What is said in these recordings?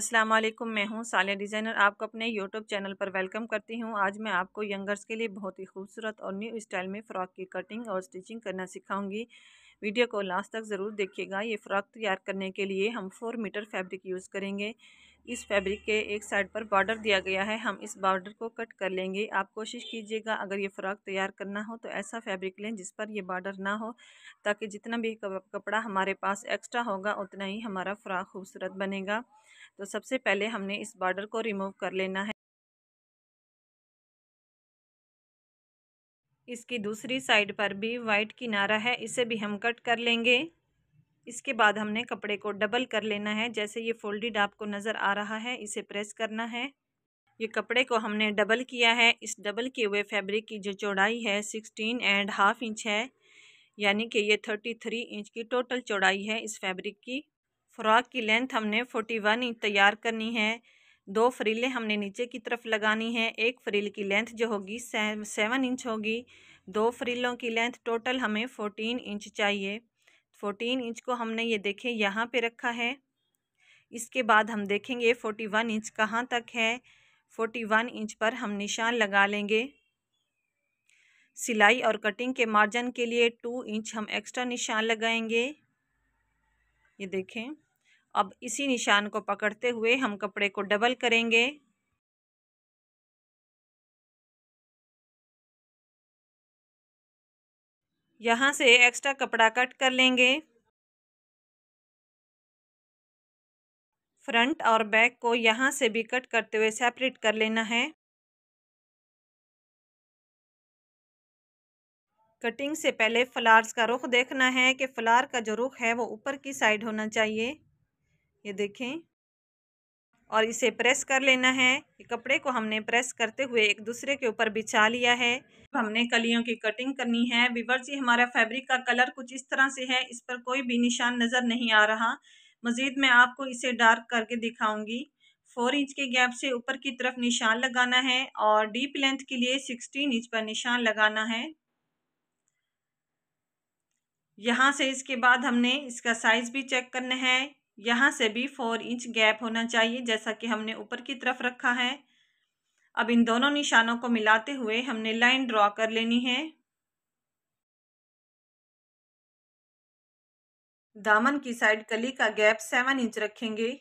अस्सलाम वालेकुम, मैं हूँ सालिया डिज़ाइनर। आपको अपने यूट्यूब चैनल पर वेलकम करती हूँ। आज मैं आपको यंगर्स के लिए बहुत ही खूबसूरत और न्यू स्टाइल में फ़्रॉक की कटिंग और स्टिचिंग करना सिखाऊंगी। वीडियो को लास्ट तक ज़रूर देखिएगा। ये फ़्रॉक तैयार करने के लिए हम 4 मीटर फैब्रिक यूज़ करेंगे। इस फैब्रिक के एक साइड पर बॉर्डर दिया गया है, हम इस बॉर्डर को कट कर लेंगे। आप कोशिश कीजिएगा अगर ये फ़्रॉक तैयार करना हो तो ऐसा फैब्रिक लें जिस पर ये बॉर्डर ना हो, ताकि जितना भी कपड़ा हमारे पास एक्स्ट्रा होगा उतना ही हमारा फ़्रॉक खूबसूरत बनेगा। तो सबसे पहले हमने इस बॉर्डर को रिमूव कर लेना है। इसकी दूसरी साइड पर भी वाइट किनारा है, इसे भी हम कट कर लेंगे। इसके बाद हमने कपड़े को डबल कर लेना है। जैसे ये फोल्डेड आपको नज़र आ रहा है, इसे प्रेस करना है। ये कपड़े को हमने डबल किया है। इस डबल किए हुए फैब्रिक की जो चौड़ाई है 16.5 इंच है, यानी कि ये 33 इंच की टोटल चौड़ाई है इस फैब्रिक की। फ्रॉक की लेंथ हमने 41 इंच तैयार करनी है। 2 फ्रीलें हमने नीचे की तरफ लगानी है। एक फ्रील की लेंथ जो होगी 7 इंच होगी। 2 फ्रीलों की लेंथ टोटल हमें 14 इंच चाहिए। 14 इंच को हमने ये देखें यहाँ पे रखा है। इसके बाद हम देखेंगे 41 इंच कहाँ तक है। 41 इंच पर हम निशान लगा लेंगे। सिलाई और कटिंग के मार्जिन के लिए 2 इंच हम एक्स्ट्रा निशान लगाएंगे। ये देखें। अब इसी निशान को पकड़ते हुए हम कपड़े को डबल करेंगे। यहाँ से एक्स्ट्रा कपड़ा कट कर लेंगे। फ्रंट और बैक को यहाँ से भी कट करते हुए सेपरेट कर लेना है। कटिंग से पहले फ्लावर्स का रुख देखना है कि फ्लावर का जो रुख है वो ऊपर की साइड होना चाहिए। ये देखें। और इसे प्रेस कर लेना है। ये कपड़े को हमने प्रेस करते हुए एक दूसरे के ऊपर बिछा लिया है। हमने कलियों की कटिंग करनी है। व्यूअर्स, ये हमारा फैब्रिक का कलर कुछ इस तरह से है, इस पर कोई भी निशान नज़र नहीं आ रहा। मज़ीद मैं आपको इसे डार्क करके दिखाऊंगी। 4 इंच के गैप से ऊपर की तरफ निशान लगाना है और डीप लेंथ के लिए 16 इंच पर निशान लगाना है। यहाँ से इसके बाद हमने इसका साइज़ भी चेक करना है। यहाँ से भी 4 इंच गैप होना चाहिए, जैसा कि हमने ऊपर की तरफ रखा है। अब इन दोनों निशानों को मिलाते हुए हमने लाइन ड्रॉ कर लेनी है। दामन की साइड कली का गैप 7 इंच रखेंगे।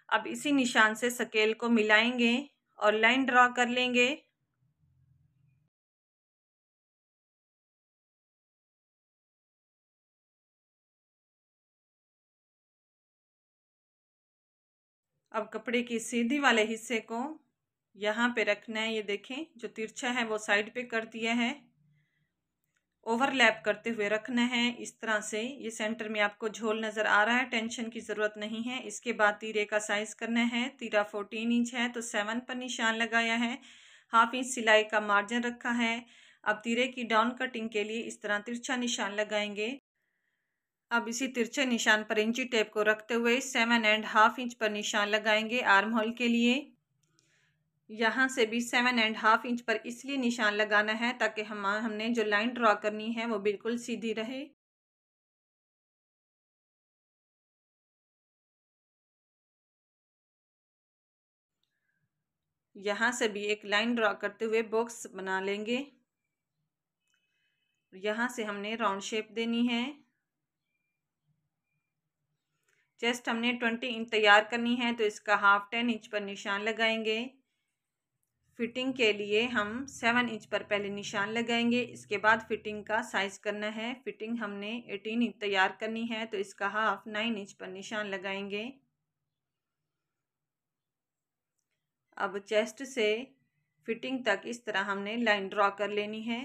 अब इसी निशान से स्केल को मिलाएंगे और लाइन ड्रॉ कर लेंगे। अब कपड़े की सीधी वाले हिस्से को यहाँ पे रखना है। ये देखें, जो तिरछा है वो साइड पे कर दिया है। ओवरलैप करते हुए रखना है इस तरह से। ये सेंटर में आपको झोल नज़र आ रहा है, टेंशन की ज़रूरत नहीं है। इसके बाद तीरे का साइज़ करना है। तीरा 14 इंच है तो 7 पर निशान लगाया है। 1/2 इंच सिलाई का मार्जिन रखा है। अब तीरे की डाउन कटिंग के लिए इस तरह तिरछा निशान लगाएंगे। अब इसी तिरछे निशान पर इंची टेप को रखते हुए 7.5 इंच पर निशान लगाएंगे आर्म होल के लिए। यहाँ से भी 7.5 इंच पर इसलिए निशान लगाना है ताकि हमने जो लाइन ड्रॉ करनी है वो बिल्कुल सीधी रहे। यहाँ से भी एक लाइन ड्रॉ करते हुए बॉक्स बना लेंगे। यहाँ से हमने राउंड शेप देनी है। चेस्ट हमने 20 इंच तैयार करनी है तो इसका 10 इंच पर निशान लगाएंगे। फिटिंग के लिए हम 7 इंच पर पहले निशान लगाएंगे। इसके बाद फिटिंग का साइज़ करना है। फिटिंग हमने 18 इंच तैयार करनी है तो इसका 9 इंच पर निशान लगाएंगे। अब चेस्ट से फिटिंग तक इस तरह हमने लाइन ड्रॉ कर लेनी है।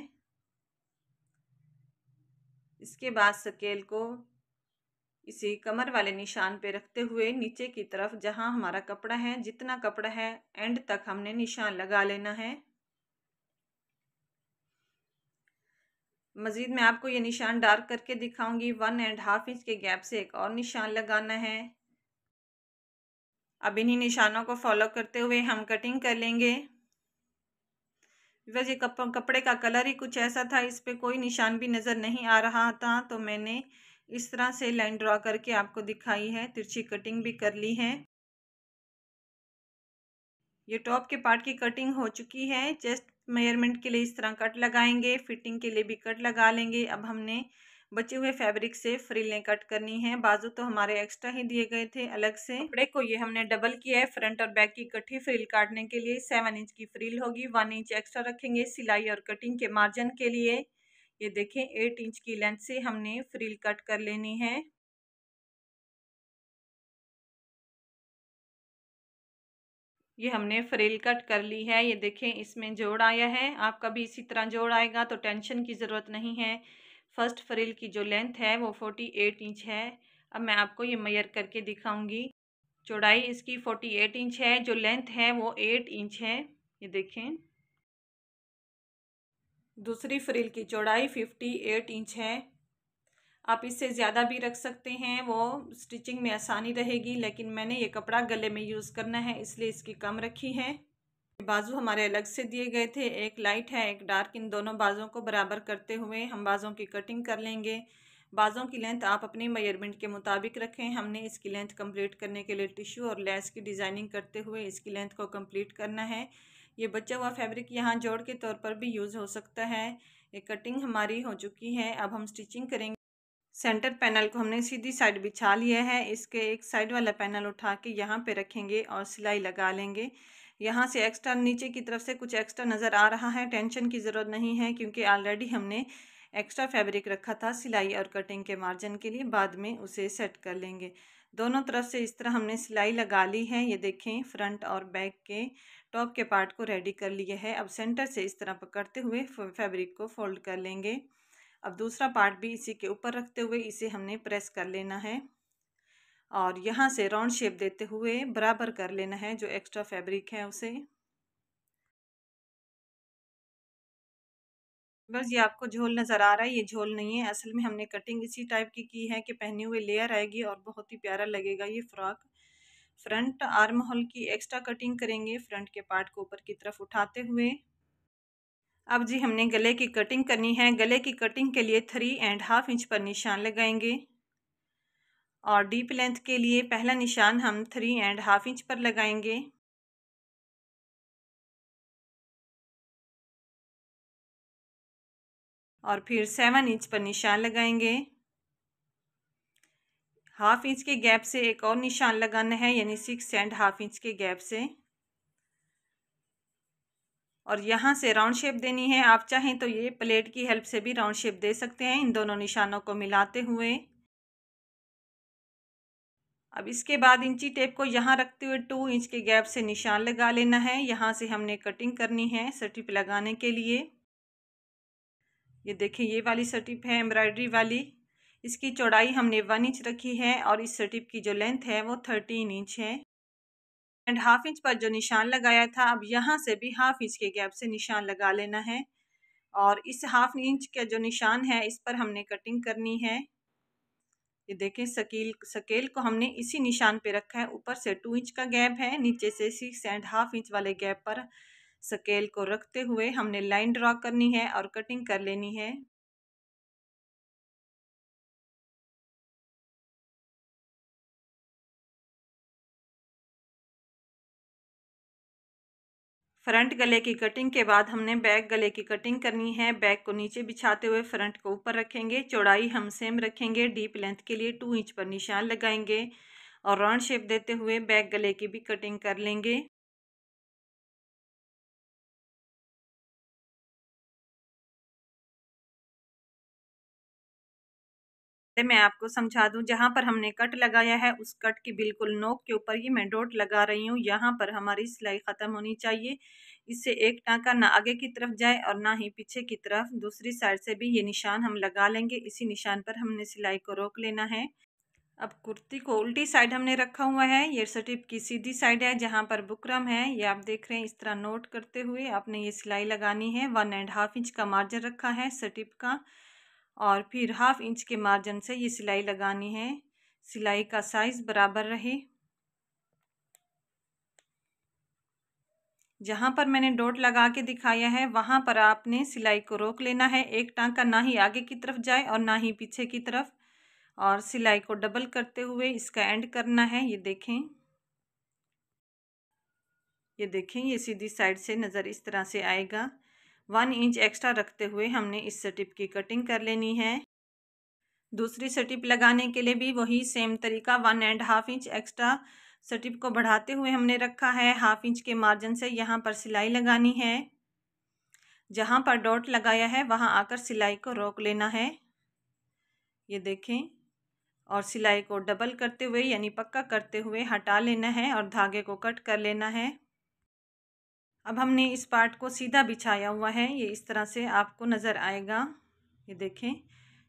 इसके बाद स्केल को इसी कमर वाले निशान पे रखते हुए नीचे की तरफ जहां हमारा कपड़ा है, जितना कपड़ा है एंड तक हमने निशान लगा लेना है। मज़ीद मैं आपको ये निशान डार्क करके दिखाऊंगी। 1.5 इंच के गैप से एक और निशान लगाना है। अब इन्हीं निशानों को फॉलो करते हुए हम कटिंग कर लेंगे। वैसे कपड़े का कलर ही कुछ ऐसा था, इस पे कोई निशान भी नज़र नहीं आ रहा था, तो मैंने इस तरह से लाइन ड्रॉ करके आपको दिखाई है। तिरछी कटिंग भी कर ली है। ये टॉप के पार्ट की कटिंग हो चुकी है। चेस्ट मेजरमेंट के लिए इस तरह कट लगाएंगे, फिटिंग के लिए भी कट लगा लेंगे। अब हमने बचे हुए फैब्रिक से फ्रिलें कट करनी है। बाजू तो हमारे एक्स्ट्रा ही दिए गए थे अलग से। कपड़े को ये हमने डबल किया है। फ्रंट और बैक की इकट्ठी फ्रिल काटने के लिए 7 इंच की फ्रिल होगी, 1 इंच एक्स्ट्रा रखेंगे सिलाई और कटिंग के मार्जिन के लिए। ये देखें 8 इंच की लेंथ से हमने फ्रिल कट कर लेनी है। ये हमने फ्रिल कट कर ली है। ये देखें इसमें जोड़ आया है। आपका भी इसी तरह जोड़ आएगा तो टेंशन की ज़रूरत नहीं है। फर्स्ट फ्रिल की जो लेंथ है वो 48 इंच है। अब मैं आपको ये मेजर करके दिखाऊंगी। चौड़ाई इसकी 48 इंच है, जो लेंथ है वो 8 इंच है। ये देखें दूसरी फ्रिल की चौड़ाई 58 इंच है। आप इससे ज़्यादा भी रख सकते हैं, वो स्टिचिंग में आसानी रहेगी, लेकिन मैंने ये कपड़ा गले में यूज़ करना है इसलिए इसकी कम रखी है। बाजू हमारे अलग से दिए गए थे, एक लाइट है एक डार्क। इन दोनों बाजों को बराबर करते हुए हम बाजों की कटिंग कर लेंगे। बाजों की लेंथ आप अपनी मेजरमेंट के मुताबिक रखें। हमने इसकी लेंथ कंप्लीट करने के लिए टिश्यू और लेस की डिज़ाइनिंग करते हुए इसकी लेंथ को कंप्लीट करना है। ये बचा हुआ फैब्रिक यहाँ जोड़ के तौर पर भी यूज़ हो सकता है। ये कटिंग हमारी हो चुकी है। अब हम स्टिचिंग करेंगे। सेंटर पैनल को हमने सीधी साइड बिछा लिया है। इसके एक साइड वाला पैनल उठा के यहाँ पे रखेंगे और सिलाई लगा लेंगे। यहाँ से एक्स्ट्रा नीचे की तरफ से कुछ एक्स्ट्रा नज़र आ रहा है, टेंशन की ज़रूरत नहीं है क्योंकि ऑलरेडी हमने एक्स्ट्रा फैब्रिक रखा था सिलाई और कटिंग के मार्जिन के लिए। बाद में उसे सेट कर लेंगे। दोनों तरफ से इस तरह हमने सिलाई लगा ली है। ये देखें फ्रंट और बैक के टॉप के पार्ट को रेडी कर लिया है। अब सेंटर से इस तरह पकड़ते हुए फैब्रिक को फोल्ड कर लेंगे। अब दूसरा पार्ट भी इसी के ऊपर रखते हुए इसे हमने प्रेस कर लेना है और यहाँ से राउंड शेप देते हुए बराबर कर लेना है जो एक्स्ट्रा फैब्रिक है उसे। बस ये आपको झोल नज़र आ रहा है, ये झोल नहीं है, असल में हमने कटिंग इसी टाइप की है कि पहने हुए लेयर आएगी और बहुत ही प्यारा लगेगा ये फ्रॉक। फ्रंट आर्म होल की एक्स्ट्रा कटिंग करेंगे फ्रंट के पार्ट को ऊपर की तरफ उठाते हुए। अब जी हमने गले की कटिंग करनी है। गले की कटिंग के लिए 3.5 इंच पर निशान लगाएंगे और डीप लेंथ के लिए पहला निशान हम 3.5 इंच पर लगाएंगे और फिर 7 इंच पर निशान लगाएंगे। हाफ इंच के गैप से एक और निशान लगाना है, यानी 6.5 इंच के गैप से, और यहाँ से राउंड शेप देनी है। आप चाहें तो ये प्लेट की हेल्प से भी राउंड शेप दे सकते हैं इन दोनों निशानों को मिलाते हुए। अब इसके बाद इंची टेप को यहाँ रखते हुए 2 इंच के गैप से निशान लगा लेना है। यहाँ से हमने कटिंग करनी है स्ट्रिप लगाने के लिए। ये देखिए ये वाली स्ट्रिप है एम्ब्रॉयडरी वाली। इसकी चौड़ाई हमने 1 इंच रखी है और इस स्ट्रिप की जो लेंथ है वो 13 इंच है। एंड हाफ इंच पर जो निशान लगाया था, अब यहाँ से भी हाफ इंच के गैप से निशान लगा लेना है और इस हाफ इंच का जो निशान है इस पर हमने कटिंग करनी है। ये देखें स्केल को हमने इसी निशान पे रखा है। ऊपर से 2 इंच का गैप है, नीचे से 6.5 इंच वाले गैप पर स्केल को रखते हुए हमने लाइन ड्रॉ करनी है और कटिंग कर लेनी है। फ्रंट गले की कटिंग के बाद हमने बैक गले की कटिंग करनी है। बैक को नीचे बिछाते हुए फ्रंट को ऊपर रखेंगे। चौड़ाई हम सेम रखेंगे। डीप लेंथ के लिए 2 इंच पर निशान लगाएंगे और राउंड शेप देते हुए बैक गले की भी कटिंग कर लेंगे। मैं आपको समझा दूं, जहां पर हमने कट लगाया है उस कट की बिल्कुल नोक के ऊपर ही मैं डॉट लगा रही हूं। यहाँ पर हमारी सिलाई ख़त्म होनी चाहिए। इससे एक टाँका ना आगे की तरफ जाए और ना ही पीछे की तरफ। दूसरी साइड से भी ये निशान हम लगा लेंगे। इसी निशान पर हमने सिलाई को रोक लेना है। अब कुर्ती को उल्टी साइड हमने रखा हुआ है। ये स्ट्रिप की सीधी साइड है, जहाँ पर बुकरम है ये आप देख रहे हैं। इस तरह नोट करते हुए आपने ये सिलाई लगानी है। 1.5 इंच का मार्जिन रखा है स्ट्रिप का और फिर हाफ इंच के मार्जिन से ये सिलाई लगानी है। सिलाई का साइज बराबर रहे। जहाँ पर मैंने डॉट लगा के दिखाया है वहाँ पर आपने सिलाई को रोक लेना है। एक टाँका ना ही आगे की तरफ जाए और ना ही पीछे की तरफ, और सिलाई को डबल करते हुए इसका एंड करना है। ये देखें ये देखें, ये सीधी साइड से नज़र इस तरह से आएगा। 1 इंच एक्स्ट्रा रखते हुए हमने इस स्ट्रिप की कटिंग कर लेनी है। दूसरी स्ट्रिप लगाने के लिए भी वही सेम तरीका 1.5 इंच एक्स्ट्रा स्ट्रिप को बढ़ाते हुए हमने रखा है। 1/2 इंच के मार्जिन से यहाँ पर सिलाई लगानी है। जहाँ पर डॉट लगाया है वहाँ आकर सिलाई को रोक लेना है। ये देखें, और सिलाई को डबल करते हुए यानी पक्का करते हुए हटा लेना है और धागे को कट कर लेना है। अब हमने इस पार्ट को सीधा बिछाया हुआ है, ये इस तरह से आपको नज़र आएगा। ये देखें,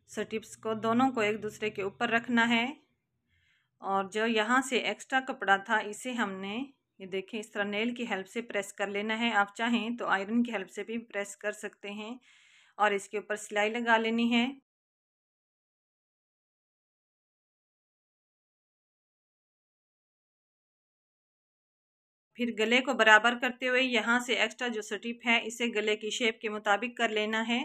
स्ट्रिप्स को दोनों को एक दूसरे के ऊपर रखना है और जो यहाँ से एक्स्ट्रा कपड़ा था इसे हमने, ये देखें, इस तरह नेल की हेल्प से प्रेस कर लेना है। आप चाहें तो आयरन की हेल्प से भी प्रेस कर सकते हैं और इसके ऊपर सिलाई लगा लेनी है। फिर गले को बराबर करते हुए यहाँ से एक्स्ट्रा जो स्ट्रिप है इसे गले की शेप के मुताबिक कर लेना है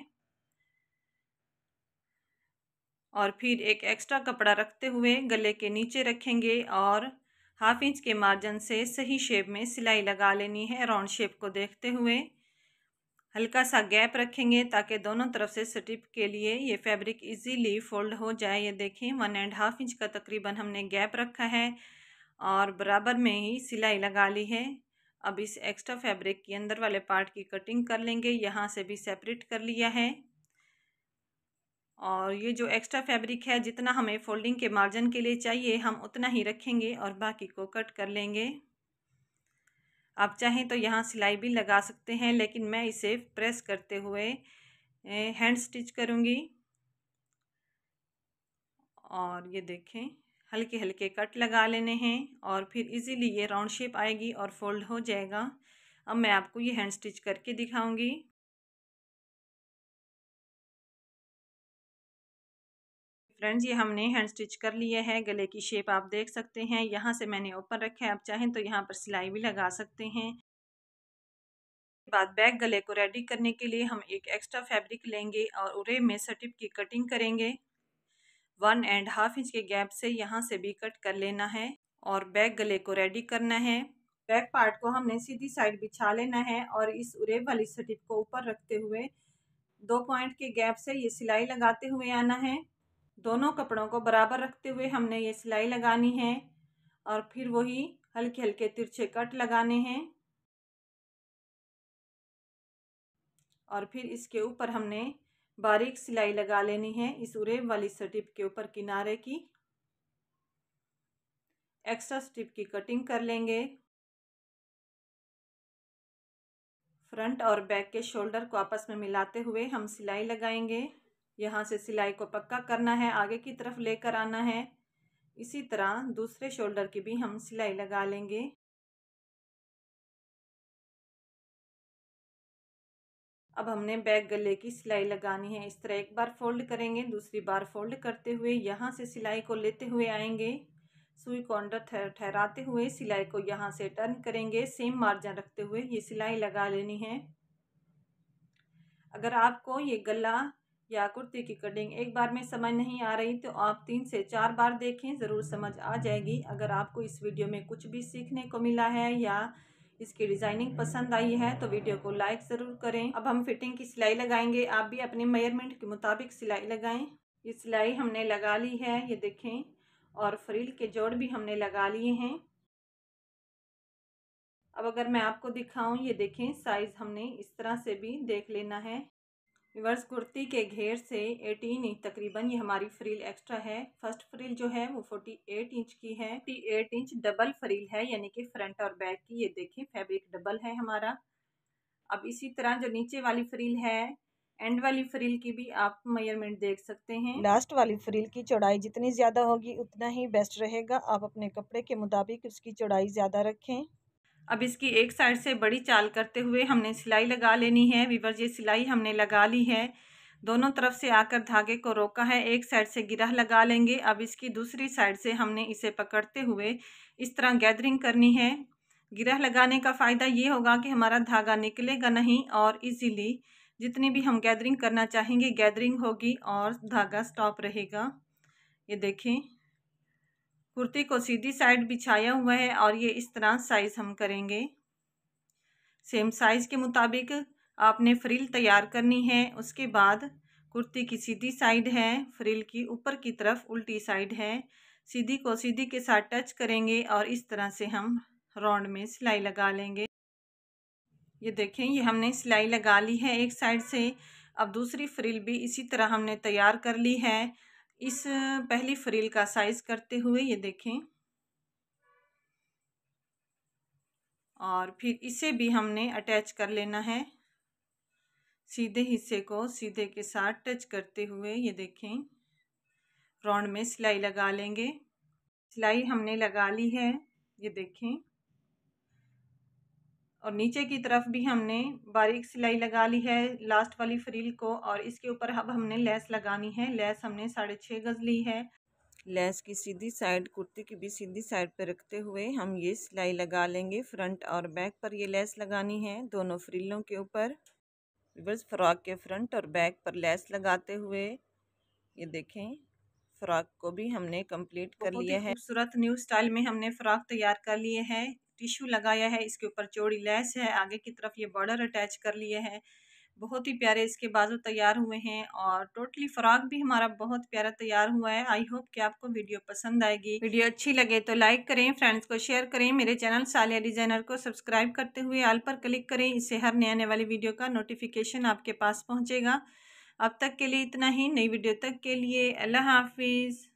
और फिर एक एक्स्ट्रा कपड़ा रखते हुए गले के नीचे रखेंगे और 1/2 इंच के मार्जिन से सही शेप में सिलाई लगा लेनी है। राउंड शेप को देखते हुए हल्का सा गैप रखेंगे ताकि दोनों तरफ से स्ट्रिप के लिए ये फैब्रिक इजीली फोल्ड हो जाए। ये देखें, 1.5 इंच का तकरीबन हमने गैप रखा है और बराबर में ही सिलाई लगा ली है। अब इस एक्स्ट्रा फैब्रिक के अंदर वाले पार्ट की कटिंग कर लेंगे। यहाँ से भी सेपरेट कर लिया है और ये जो एक्स्ट्रा फैब्रिक है जितना हमें फोल्डिंग के मार्जिन के लिए चाहिए हम उतना ही रखेंगे और बाकी को कट कर लेंगे। आप चाहें तो यहाँ सिलाई भी लगा सकते हैं, लेकिन मैं इसे प्रेस करते हुए हैंड स्टिच करूँगी। और ये देखें, हल्के हल्के कट लगा लेने हैं और फिर इजीली ये राउंड शेप आएगी और फोल्ड हो जाएगा। अब मैं आपको ये हैंड स्टिच करके दिखाऊंगी। फ्रेंड्स, ये हमने हैंड स्टिच कर लिया है। गले की शेप आप देख सकते हैं, यहाँ से मैंने ऊपर रखा है। आप चाहें तो यहाँ पर सिलाई भी लगा सकते हैं। बाद बैक गले को रेडी करने के लिए हम एक एक्स्ट्रा फैब्रिक लेंगे और उरे में स्ट्रिप की कटिंग करेंगे। 1.5 इंच के गैप से यहाँ से भी कट कर लेना है और बैक गले को रेडी करना है। बैक पार्ट को हमने सीधी साइड बिछा लेना है और इस उरेब वाली स्ट्रिप को ऊपर रखते हुए 2 पॉइंट के गैप से ये सिलाई लगाते हुए आना है। दोनों कपड़ों को बराबर रखते हुए हमने ये सिलाई लगानी है और फिर वही हल्के हल्के तिरछे कट लगाने हैं और फिर इसके ऊपर हमने बारीक सिलाई लगा लेनी है इस उरेब वाली स्ट्रिप के ऊपर किनारे की। एक्स्ट्रा स्ट्रिप की कटिंग कर लेंगे। फ्रंट और बैक के शोल्डर को आपस में मिलाते हुए हम सिलाई लगाएंगे। यहाँ से सिलाई को पक्का करना है, आगे की तरफ लेकर आना है। इसी तरह दूसरे शोल्डर की भी हम सिलाई लगा लेंगे। अब हमने बैक गले की सिलाई लगानी है। इस तरह एक बार फोल्ड करेंगे, दूसरी बार फोल्ड करते हुए यहाँ से सिलाई को लेते हुए आएंगे। सुई को अंदर ठहराते हुए सिलाई को यहाँ से टर्न करेंगे। सेम मार्जिन रखते हुए ये सिलाई लगा लेनी है। अगर आपको ये गला या कुर्ती की कटिंग एक बार में समझ नहीं आ रही तो आप 3 से 4 बार देखें, ज़रूर समझ आ जाएगी। अगर आपको इस वीडियो में कुछ भी सीखने को मिला है या इसकी डिज़ाइनिंग पसंद आई है तो वीडियो को लाइक ज़रूर करें। अब हम फिटिंग की सिलाई लगाएंगे। आप भी अपने मेजरमेंट के मुताबिक सिलाई लगाएं। ये सिलाई हमने लगा ली है, ये देखें, और फ्रिल के जोड़ भी हमने लगा लिए हैं। अब अगर मैं आपको दिखाऊं, ये देखें, साइज़ हमने इस तरह से भी देख लेना है। रिवर्स कुर्ती के घेर से 18 इंच तकरीबन ये हमारी फ्रिल एक्स्ट्रा है। फर्स्ट फ्रिल जो है वो 48 इंच की है। 48 इंच डबल फ्रिल है, यानी कि फ्रंट और बैक की। ये देखें, फैब्रिक डबल है हमारा। अब इसी तरह जो नीचे वाली फ्रिल है, एंड वाली फ्रिल की भी आप मेजरमेंट देख सकते हैं। लास्ट वाली फ्रिल की चौड़ाई जितनी ज़्यादा होगी उतना ही बेस्ट रहेगा। आप अपने कपड़े के मुताबिक उसकी चौड़ाई ज़्यादा रखें। अब इसकी एक साइड से बड़ी चाल करते हुए हमने सिलाई लगा लेनी है। वीवर, ये सिलाई हमने लगा ली है। दोनों तरफ से आकर धागे को रोका है, एक साइड से गिरह लगा लेंगे। अब इसकी दूसरी साइड से हमने इसे पकड़ते हुए इस तरह गैदरिंग करनी है। गिरह लगाने का फ़ायदा ये होगा कि हमारा धागा निकलेगा नहीं और इजीली जितनी भी हम गैदरिंग करना चाहेंगे गैदरिंग होगी और धागा स्टॉप रहेगा। ये देखें, कुर्ती को सीधी साइड बिछाया हुआ है और ये इस तरह साइज़ हम करेंगे। सेम साइज़ के मुताबिक आपने फ्रिल तैयार करनी है। उसके बाद कुर्ती की सीधी साइड है, फ्रिल की ऊपर की तरफ उल्टी साइड है। सीधी को सीधी के साथ टच करेंगे और इस तरह से हम राउंड में सिलाई लगा लेंगे। ये देखें, ये हमने सिलाई लगा ली है एक साइड से। अब दूसरी फ्रिल भी इसी तरह हमने तैयार कर ली है। इस पहली फ्रिल का साइज़ करते हुए ये देखें, और फिर इसे भी हमने अटैच कर लेना है। सीधे हिस्से को सीधे के साथ टच करते हुए ये देखें, राउंड में सिलाई लगा लेंगे। सिलाई हमने लगा ली है, ये देखें, और नीचे की तरफ भी हमने बारीक सिलाई लगा ली है लास्ट वाली फ्रिल को। और इसके ऊपर अब हमने लेस लगानी है। लेस हमने 6.5 गज ली है। लेस की सीधी साइड कुर्ती की भी सीधी साइड पर रखते हुए हम ये सिलाई लगा लेंगे। फ्रंट और बैक पर ये लेस लगानी है दोनों फ्रिलों के ऊपर। रिवर्स फ्रॉक के फ्रंट और बैक पर लेस लगाते हुए ये देखें, फ्रॉक को भी हमने कंप्लीट कर लिया है। खूबसूरत न्यू स्टाइल में हमने फ्रॉक तैयार कर लिए हैं। टिश्यू लगाया है, इसके ऊपर चौड़ी लेस है, आगे की तरफ ये बॉर्डर अटैच कर लिए हैं। बहुत ही प्यारे इसके बाजू तैयार हुए हैं और टोटली फ्रॉक भी हमारा बहुत प्यारा तैयार हुआ है। आई होप कि आपको वीडियो पसंद आएगी। वीडियो अच्छी लगे तो लाइक करें, फ्रेंड्स को शेयर करें। मेरे चैनल सालिया डिज़ाइनर को सब्सक्राइब करते हुए ऑल पर क्लिक करें। इससे हर नए आने वाली वीडियो का नोटिफिकेशन आपके पास पहुँचेगा। अब तक के लिए इतना ही। नई वीडियो तक के लिए अल्लाह हाफिज़।